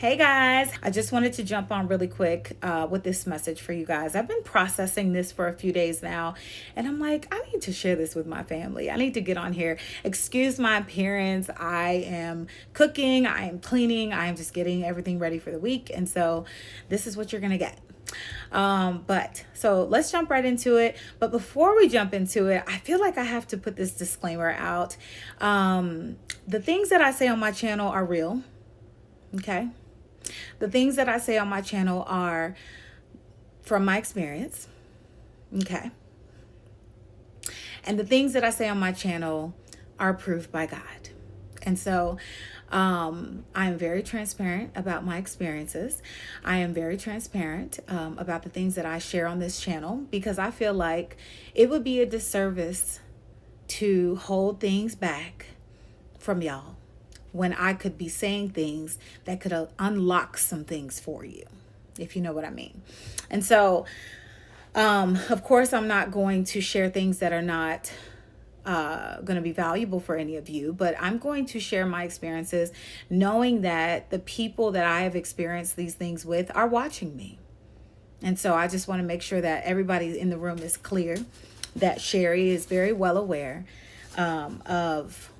Hey guys, I just wanted to jump on really quick with this message for you guys. I've been processing this for a few days now, and I'm like, I need to share this with my family. I need to get on here. Excuse my appearance. I am cooking, I am cleaning, I am just getting everything ready for the week. And so this is what you're going to get. So let's jump right into it. But before we jump into it, I feel like I have to put this disclaimer out. The things that I say on my channel are real. Okay. The things that I say on my channel are from my experience. Okay. And the things that I say on my channel are approved by God. And so I am very transparent about my experiences. I am very transparent about the things that I share on this channel, because I feel like it would be a disservice to hold things back from y'all when I could be saying things that could unlock some things for you, if you know what I mean. And so, of course, I'm not going to share things that are not going to be valuable for any of you, but I'm going to share my experiences, knowing that the people that I have experienced these things with are watching me. And so I just want to make sure that everybody in the room is clear that Sherry is very well aware of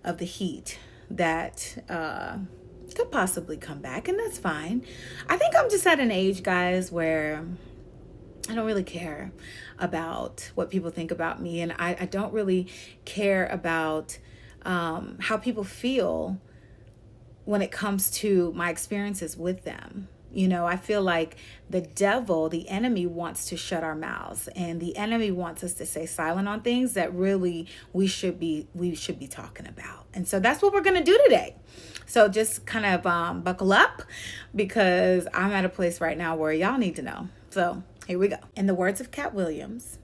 the heat that could possibly come back, and that's fine. I think I'm just at an age, guys, where I don't really care about what people think about me, and I don't really care about how people feel when it comes to my experiences with them. You know, I feel like the devil, the enemy, wants to shut our mouths, and the enemy wants us to stay silent on things that really we should be talking about. And so that's what we're going to do today. So just kind of buckle up, because I'm at a place right now where y'all need to know. So here we go. In the words of Cat Williams,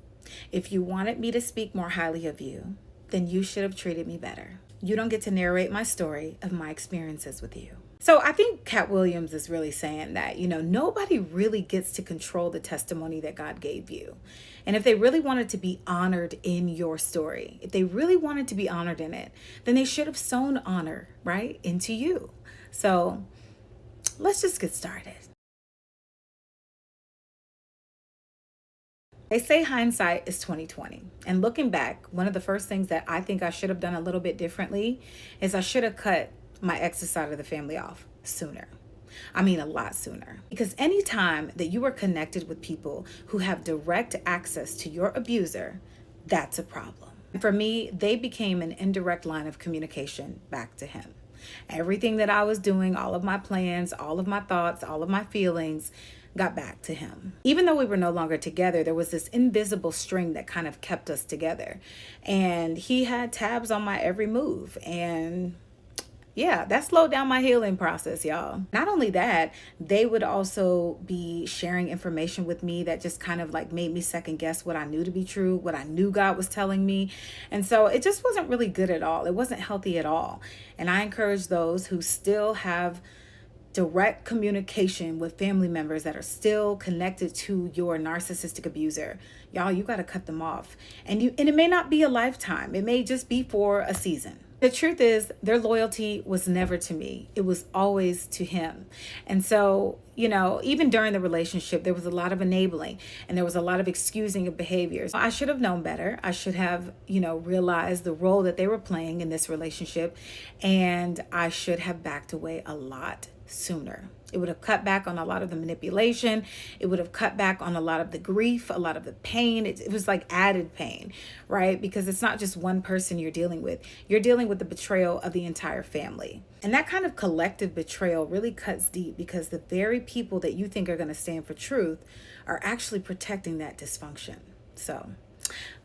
if you wanted me to speak more highly of you, then you should have treated me better. You don't get to narrate my story of my experiences with you. So I think Cat Williams is really saying that, you know, nobody really gets to control the testimony that God gave you. And if they really wanted to be honored in your story, if they really wanted to be honored in it, then they should have sown honor, right, into you. So let's just get started. They say hindsight is 20/20. And looking back, one of the first things that I think I should have done a little bit differently is I should have cut my ex's side of the family off sooner. I mean, a lot sooner. Because anytime that you are connected with people who have direct access to your abuser, that's a problem. For me, they became an indirect line of communication back to him. Everything that I was doing, all of my plans, all of my thoughts, all of my feelings got back to him. Even though we were no longer together, there was this invisible string that kind of kept us together. And he had tabs on my every move. And yeah, that slowed down my healing process, y'all. Not only that, they would also be sharing information with me that just kind of like made me second guess what I knew to be true, what I knew God was telling me. And so it just wasn't really good at all. It wasn't healthy at all. And I encourage those who still have direct communication with family members that are still connected to your narcissistic abuser. Y'all, you got to cut them off. And it may not be a lifetime. It may just be for a season. The truth is, their loyalty was never to me. It was always to him. And so, you know, even during the relationship, there was a lot of enabling and there was a lot of excusing of behaviors. I should have known better. I should have, realized the role that they were playing in this relationship. And I should have backed away a lot sooner. It would have cut back on a lot of the manipulation. It would have cut back on a lot of the grief, a lot of the pain. It was like added pain, right? Because it's not just one person you're dealing with. You're dealing with the betrayal of the entire family. And that kind of collective betrayal really cuts deep, because the very people that you think are going to stand for truth are actually protecting that dysfunction. So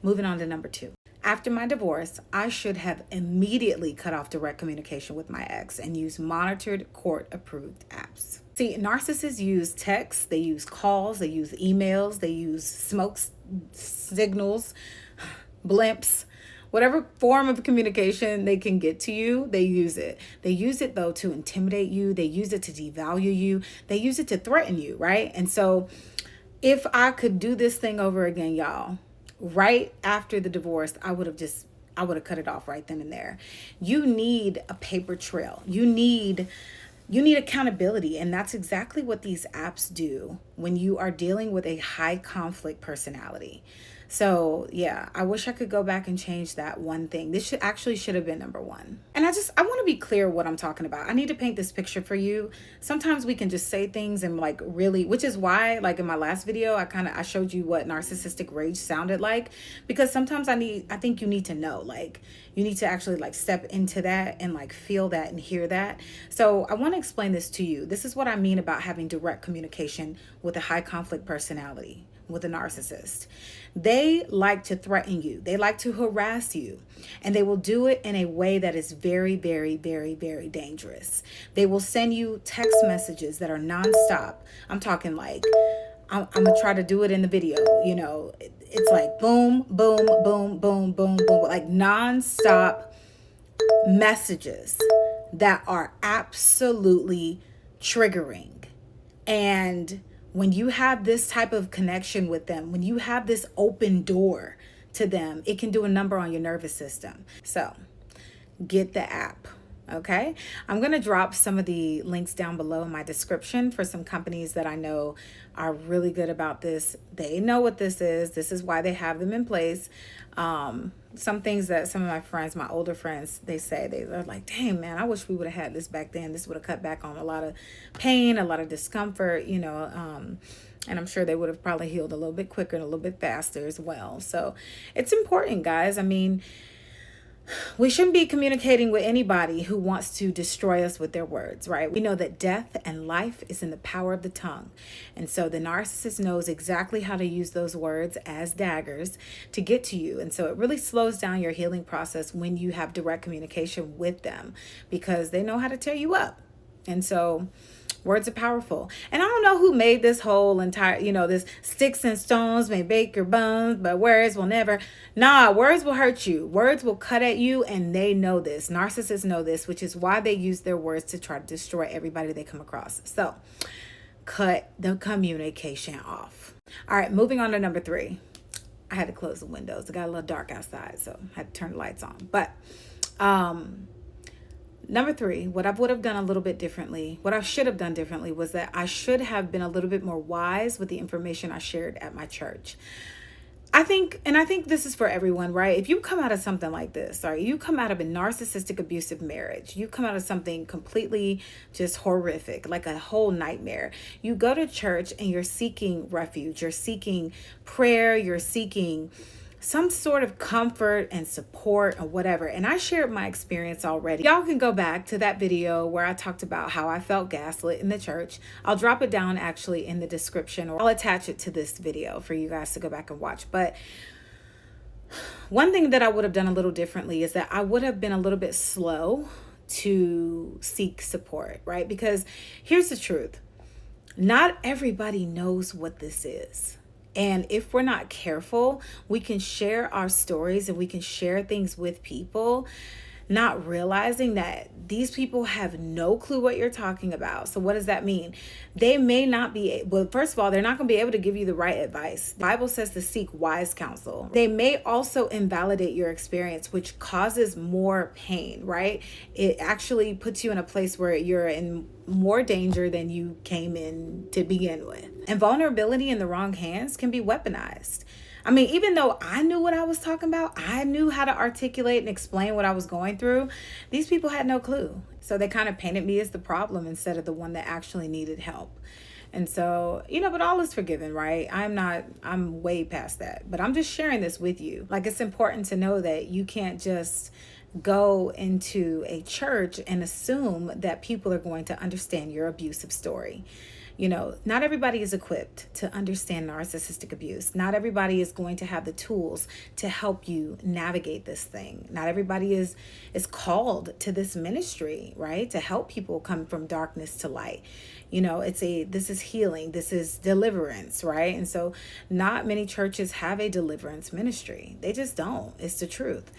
moving on to number 2. After my divorce, I should have immediately cut off direct communication with my ex and used monitored court-approved apps. See, narcissists use texts, they use calls, they use emails, they use smoke signals, blimps, whatever form of communication they can get to you, they use it. They use it, though, to intimidate you. They use it to devalue you. They use it to threaten you, right? And so if I could do this thing over again, y'all, right after the divorce, I would have cut it off right then and there. You need a paper trail. You need You need accountability, and that's exactly what these apps do when you are dealing with a high conflict personality. So yeah, I wish I could go back and change that one thing. This should have been number one. And I want to be clear what I'm talking about. I need to paint this picture for you. Sometimes we can just say things and like really, which is why like in my last video, I showed you what narcissistic rage sounded like, because sometimes I think you need to know, like you need to actually like step into that and like feel that and hear that. So I want to explain this to you. This is what I mean about having direct communication with a high conflict personality, with a narcissist. They like to threaten you. They like to harass you, and they will do it in a way that is very, very, very, very dangerous. They will send you text messages that are nonstop. I'm talking like, I'm gonna try to do it in the video. You know, it's like boom, boom, boom, boom, boom, boom, like nonstop messages that are absolutely triggering. And when you have this type of connection with them, when you have this open door to them, it can do a number on your nervous system. So get the app. Okay, I'm going to drop some of the links down below in my description for some companies that I know are really good about this. They know what this is. This is why they have them in place. Some things that some of my friends, my older friends, they say, they're like, dang, man, I wish we would have had this back then. This would have cut back on a lot of pain, a lot of discomfort, you know, and I'm sure they would have probably healed a little bit quicker and a little bit faster as well. So it's important, guys. I mean, we shouldn't be communicating with anybody who wants to destroy us with their words, right? We know that death and life is in the power of the tongue. And so the narcissist knows exactly how to use those words as daggers to get to you. And so it really slows down your healing process when you have direct communication with them, because they know how to tear you up. And so words are powerful. And I don't know who made this whole entire, you know, this sticks and stones may break your bones, but words will never. Nah, words will hurt you. Words will cut at you, and they know this. Narcissists know this, which is why they use their words to try to destroy everybody they come across. So cut the communication off. All right, moving on to number 3. I had to close the windows. It got a little dark outside, so I had to turn the lights on. But number 3, what I would have done a little bit differently, what I should have done differently, was that I should have been a little bit more wise with the information I shared at my church. I think this is for everyone, right? If you come out of something like this, or you come out of a narcissistic abusive marriage, you come out of something completely just horrific, like a whole nightmare. You go to church and you're seeking refuge, you're seeking prayer, you're seeking some sort of comfort and support or whatever. And I shared my experience already. Y'all can go back to that video where I talked about how I felt gaslit in the church. I'll drop it down actually in the description, or I'll attach it to this video for you guys to go back and watch. But one thing that I would have done a little differently is that I would have been a little bit slow to seek support, right? Because here's the truth. Not everybody knows what this is. And if we're not careful, we can share our stories and we can share things with people, not realizing that these people have no clue what you're talking about. So what does that mean? They may not be, well, first of all, they're not going to be able to give you the right advice. The Bible says to seek wise counsel. They may also invalidate your experience, which causes more pain, right? It actually puts you in a place where you're in more danger than you came in to begin with. And vulnerability in the wrong hands can be weaponized. I mean, even though I knew what I was talking about, I knew how to articulate and explain what I was going through, these people had no clue. So they kind of painted me as the problem instead of the one that actually needed help. And so, you know, but all is forgiven, right? I'm way past that. But I'm just sharing this with you. Like, it's important to know that you can't just go into a church and assume that people are going to understand your abusive story. You know, not everybody is equipped to understand narcissistic abuse. Not everybody is going to have the tools to help you navigate this thing. Not everybody is called to this ministry, right? To help people come from darkness to light. You know, this is healing, this is deliverance, right? And so not many churches have a deliverance ministry. They just don't. It's the truth.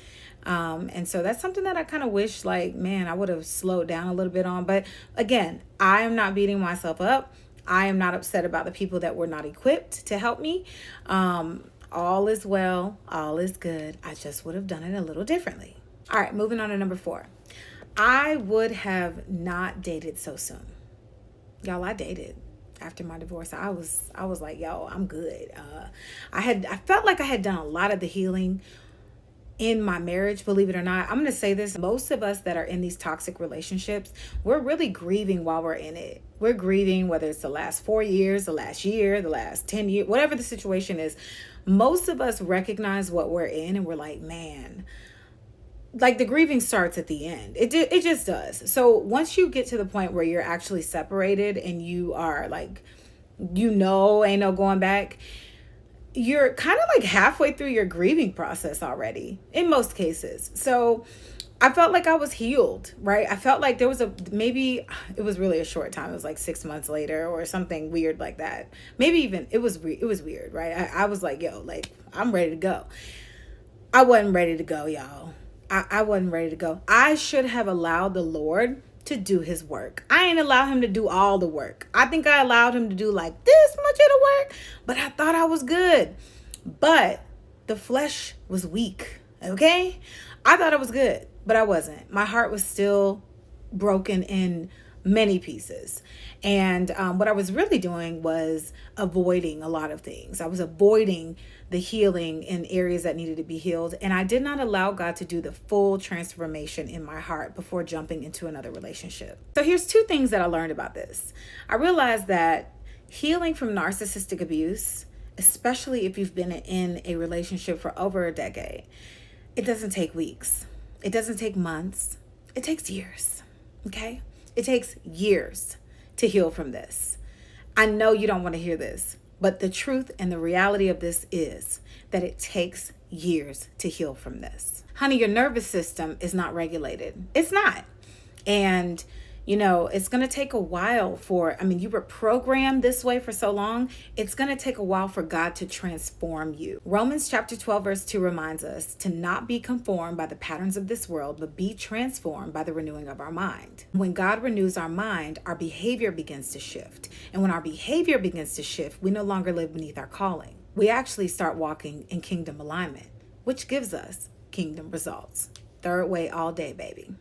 And so that's something that I kind of wish, like, man, I would have slowed down a little bit on. But again, I am not beating myself up. I am not upset about the people that were not equipped to help me. All is well, all is good. I just would have done it a little differently. All right, moving on to number 4. I would have not dated so soon. Y'all, I dated after my divorce. I was like, yo, I'm good. I felt like I had done a lot of the healing in my marriage, believe it or not. I'm going to say this. Most of us that are in these toxic relationships, we're really grieving while we're in it. We're grieving whether it's the last 4 years, the last year, the last 10 years, whatever the situation is. Most of us recognize what we're in and we're like, man, like the grieving starts at the end. It just does. So once you get to the point where you're actually separated and you are like, ain't no going back, you're kind of like halfway through your grieving process already in most cases. So I felt like I was healed, right? I felt like there was maybe it was really a short time. It was like 6 months later or something weird like that. Maybe even it was weird, right? I was like, yo, like I'm ready to go. I wasn't ready to go, y'all. I wasn't ready to go. I should have allowed the Lord to do his work. I ain't allow him to do all the work. I think I allowed him to do like this much of the work, but I thought I was good. But the flesh was weak, okay? I thought I was good, but I wasn't. My heart was still broken in many pieces. And what I was really doing was avoiding a lot of things. I was avoiding the healing in areas that needed to be healed. And I did not allow God to do the full transformation in my heart before jumping into another relationship. So here's 2 things that I learned about this. I realized that healing from narcissistic abuse, especially if you've been in a relationship for over a decade, it doesn't take weeks. It doesn't take months. It takes years. Okay? It takes years to heal from this. I know you don't want to hear this, but the truth and the reality of this is that it takes years to heal from this. Honey, your nervous system is not regulated. It's not. And it's going to take a while you were programmed this way for so long. It's going to take a while for God to transform you. Romans chapter 12, verse 2 reminds us to not be conformed by the patterns of this world, but be transformed by the renewing of our mind. When God renews our mind, our behavior begins to shift. And when our behavior begins to shift, we no longer live beneath our calling. We actually start walking in kingdom alignment, which gives us kingdom results. Third way all day, baby.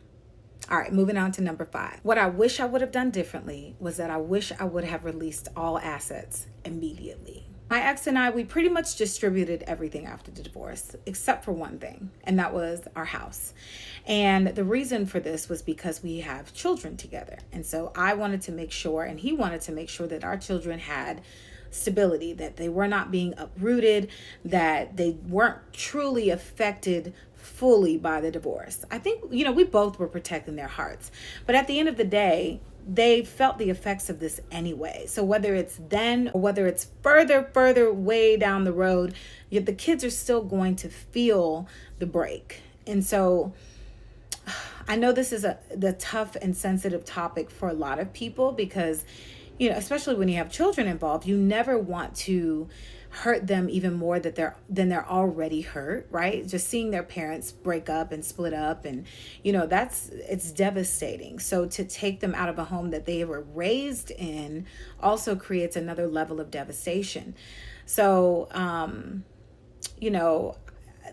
All right, moving on to number 5. What I wish I would have done differently was that I wish I would have released all assets immediately. My ex and I, we pretty much distributed everything after the divorce, except for one thing, and that was our house. And the reason for this was because we have children together. And so I wanted to make sure, and he wanted to make sure that our children had stability, that they were not being uprooted, that they weren't truly affected fully by the divorce. I think, we both were protecting their hearts. But at the end of the day, they felt the effects of this anyway. So whether it's then or whether it's further way down the road, the kids are still going to feel the break. And so I know this is the tough and sensitive topic for a lot of people because, especially when you have children involved, you never want to hurt them even more than they're already hurt, right? Just seeing their parents break up and split up, and it's devastating. So to take them out of a home that they were raised in also creates another level of devastation. So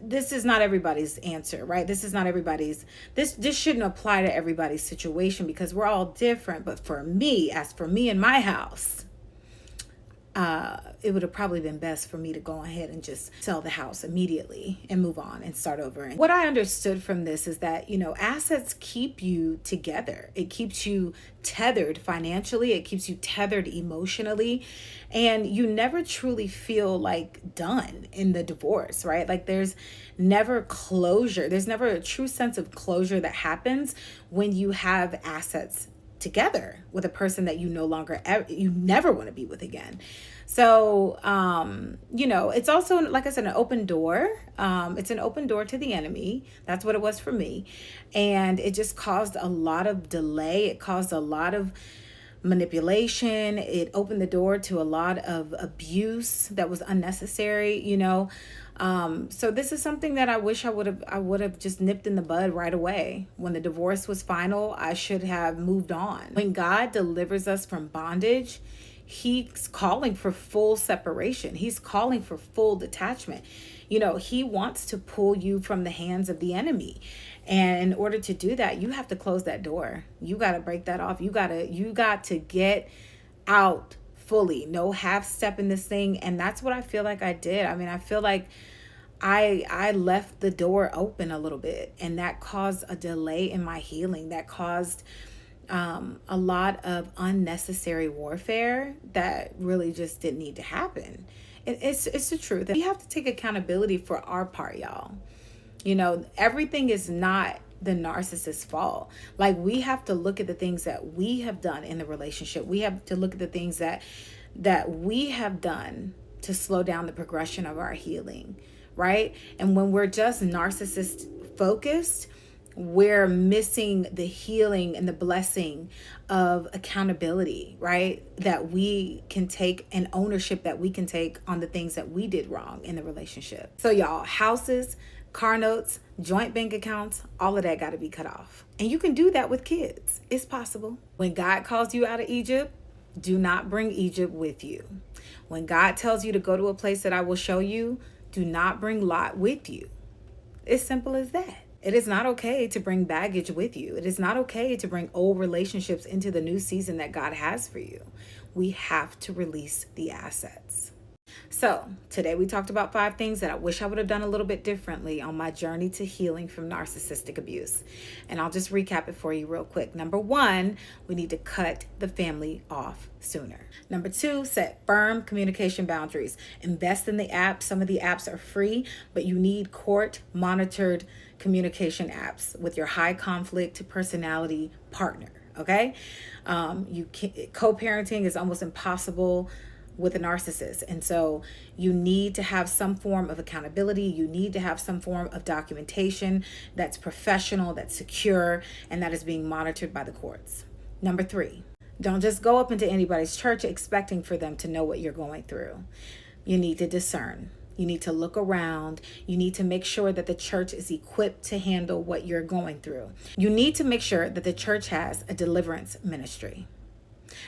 this is not everybody's answer, right? This shouldn't apply to everybody's situation because we're all different. But for me in my house, it would have probably been best for me to go ahead and just sell the house immediately and move on and start over. And what I understood from this is that, assets keep you together. It keeps you tethered financially. It keeps you tethered emotionally. And you never truly feel like done in the divorce, right? Like there's never closure. There's never a true sense of closure that happens when you have assets together with a person that you never want to be with again. So, it's also, like I said, an open door. It's an open door to the enemy. That's what it was for me. And it just caused a lot of delay. It caused a lot of manipulation. It opened the door to a lot of abuse that was unnecessary, So this is something that I wish I would have just nipped in the bud right away. When the divorce was final, I should have moved on. When God delivers us from bondage, he's calling for full separation. He's calling for full detachment. He wants to pull you from the hands of the enemy. And in order to do that, you have to close that door. You got to break that off. You got to get out fully. No half step in this thing. And that's what I feel like I did. I mean, I feel like I left the door open a little bit, and that caused a delay in my healing. That caused a lot of unnecessary warfare that really just didn't need to happen. It's the truth. We have to take accountability for our part, y'all. Everything is not the narcissist's fault. Like, we have to look at the things that we have done in the relationship. We have to look at the things that we have done to slow down the progression of our healing, right? And when we're just narcissist focused, we're missing the healing and the blessing of accountability, right? That we can take, and ownership that we can take on the things that we did wrong in the relationship. So y'all, houses, car notes, joint bank accounts, all of that got to be cut off. And you can do that with kids. It's possible. When God calls you out of Egypt, do not bring Egypt with you. When God tells you to go to a place that I will show you, do not bring Lot with you. It's simple as that. It is not okay to bring baggage with you. It is not okay to bring old relationships into the new season that God has for you. We have to release the assets. So today we talked about 5 things that I wish I would have done a little bit differently on my journey to healing from narcissistic abuse. And I'll just recap it for you real quick. Number 1, we need to cut the family off sooner. Number 2, set firm communication boundaries. Invest in the apps. Some of the apps are free, but you need court monitored communication apps with your high conflict personality partner. Okay. Co-parenting is almost impossible with a narcissist. And so you need to have some form of accountability. You need to have some form of documentation that's professional, that's secure, and that is being monitored by the courts. Number 3, don't just go up into anybody's church expecting for them to know what you're going through. You need to discern. You need to look around. You need to make sure that the church is equipped to handle what you're going through. You need to make sure that the church has a deliverance ministry.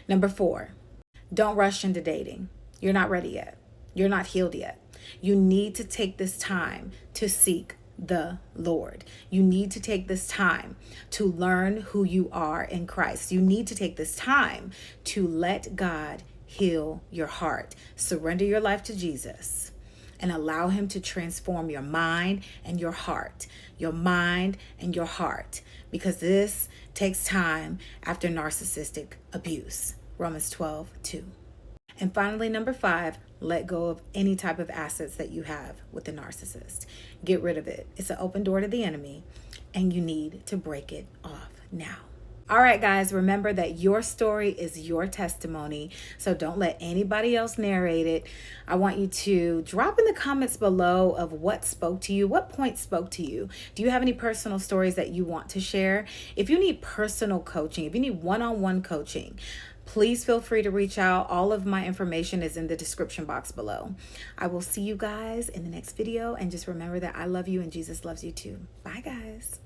Number 4, don't rush into dating. You're not ready yet. You're not healed yet. You need to take this time to seek the Lord. You need to take this time to learn who you are in Christ. You need to take this time to let God heal your heart. Surrender your life to Jesus and allow him to transform your mind and your heart. Your mind and your heart. Because this takes time after narcissistic abuse. Romans 12:2. And finally, number 5, let go of any type of assets that you have with the narcissist. Get rid of it. It's an open door to the enemy, and you need to break it off now. All right, guys, remember that your story is your testimony, so don't let anybody else narrate it. I want you to drop in the comments below of what spoke to you, what point spoke to you. Do you have any personal stories that you want to share? If you need personal coaching, if you need one-on-one coaching, please feel free to reach out. All of my information is in the description box below. I will see you guys in the next video, and just remember that I love you and Jesus loves you too. Bye, guys.